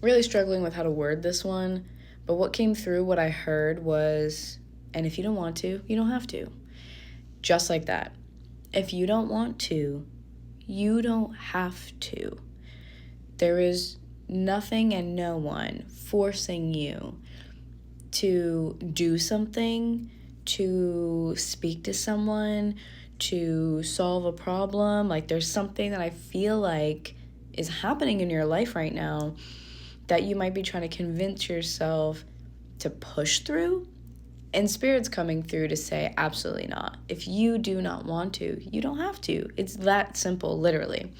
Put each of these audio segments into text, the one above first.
really struggling with how to word this one, but what came through, what I heard was, and if you don't want to, you don't have to. Just like that. If you don't want to, you don't have to. There is nothing and no one forcing you to do something, to speak to someone, to solve a problem. Like, there's something that I feel like is happening in your life right now that you might be trying to convince yourself to push through. And Spirit's coming through to say, absolutely not. If you do not want to, you don't have to. It's that simple, literally.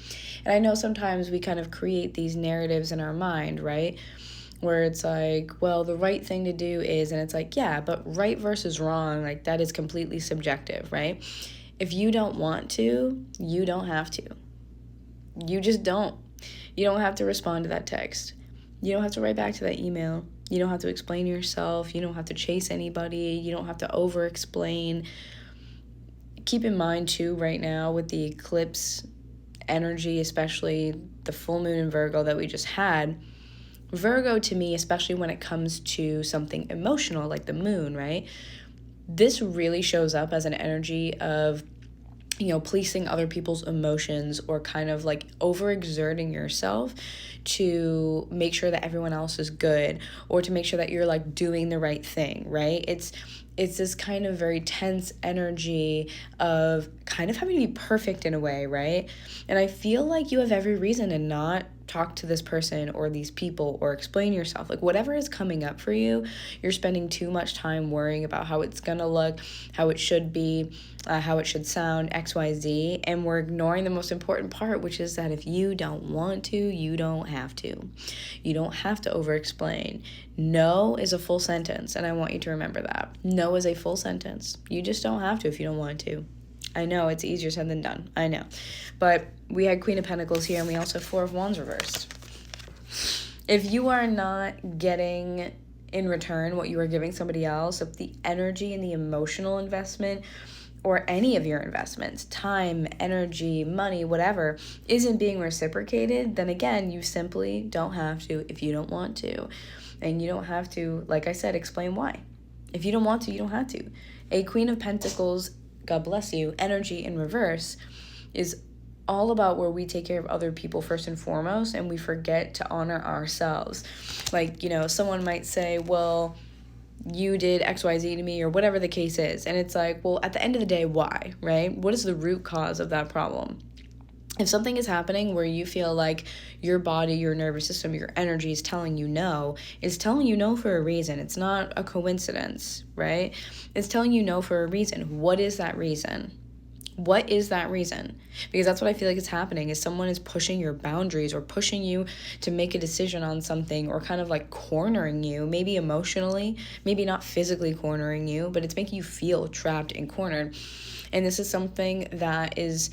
And I know sometimes we kind of create these narratives in our mind, right? Where it's like, well, the right thing to do is, and it's like, yeah, but right versus wrong, like that is completely subjective, right? If you don't want to, you don't have to. You just don't. You don't have to respond to that text. You don't have to write back to that email. You don't have to explain yourself. You don't have to chase anybody. You don't have to over-explain. Keep in mind, too, right now with the eclipse energy, especially the full moon in Virgo that we just had, Virgo, to me, especially when it comes to something emotional like the moon, right? This really shows up as an energy of, policing other people's emotions, or kind of like overexerting yourself to make sure that everyone else is good, or to make sure that you're like doing the right thing, right? It's this kind of very tense energy of kind of having to be perfect in a way, right? And I feel like you have every reason to not talk to this person or these people or explain yourself. Like, whatever is coming up for you, you're spending too much time worrying about how it's gonna look, how it should be, how it should sound, XYZ, and we're ignoring the most important part, which is that if you don't want to, you don't have to. You don't have to over-explain. No is a full sentence, and I want you to remember that. No is a full sentence. You just don't have to if you don't want to. I know, it's easier said than done. I know. But we had Queen of Pentacles here, and we also have Four of Wands reversed. If you are not getting in return what you are giving somebody else, if the energy and the emotional investment, or any of your investments, time, energy, money, whatever, isn't being reciprocated, then again, you simply don't have to if you don't want to. And you don't have to, like I said, explain why. If you don't want to, you don't have to. A Queen of Pentacles, God bless you, energy in reverse is all about where we take care of other people first and foremost, and we forget to honor ourselves. Like, someone might say, well, you did XYZ to me, or whatever the case is. And it's like, well, at the end of the day, why, right? What is the root cause of that problem? If something is happening where you feel like your body, your nervous system, your energy is telling you no, it's telling you no for a reason. It's not a coincidence, right? It's telling you no for a reason. What is that reason? What is that reason? Because that's what I feel like is happening, is someone is pushing your boundaries, or pushing you to make a decision on something, or kind of like cornering you, maybe emotionally, maybe not physically cornering you, but it's making you feel trapped and cornered. And this is something that is,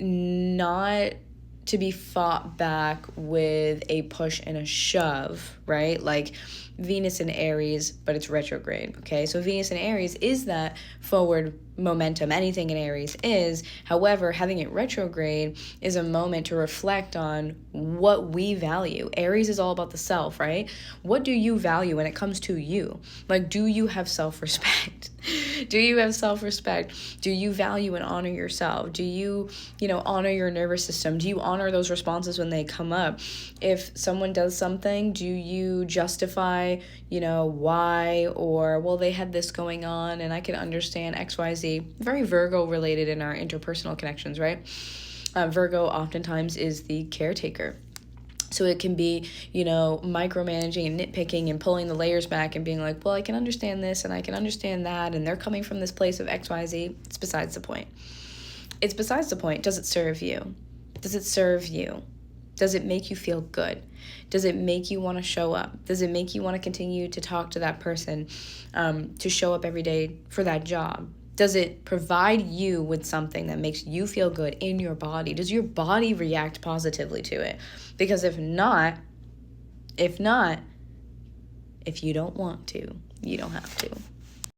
not to be fought back with a push and a shove, right? Like Venus in Aries, but it's retrograde, okay? So Venus in Aries is that forward momentum. Anything in Aries is. However, having it retrograde is a moment to reflect on what we value. Aries is all about the self, right? What do you value when it comes to you? Like, do you have self-respect? Do you have self-respect? Do you value and honor yourself? Do you, honor your nervous system? Do you honor those responses when they come up? If someone does something, do you justify, why? Or, well, they had this going on and I can understand XYZ. Very Virgo related in our interpersonal connections, right? Virgo oftentimes is the caretaker. So it can be, micromanaging and nitpicking and pulling the layers back and being like, well, I can understand this and I can understand that, and they're coming from this place of XYZ. It's besides the point. It's besides the point. Does it serve you? Does it serve you? Does it make you feel good? Does it make you want to show up? Does it make you want to continue to talk to that person, to show up every day for that job? Does it provide you with something that makes you feel good in your body? Does your body react positively to it? Because if not, if you don't want to, you don't have to.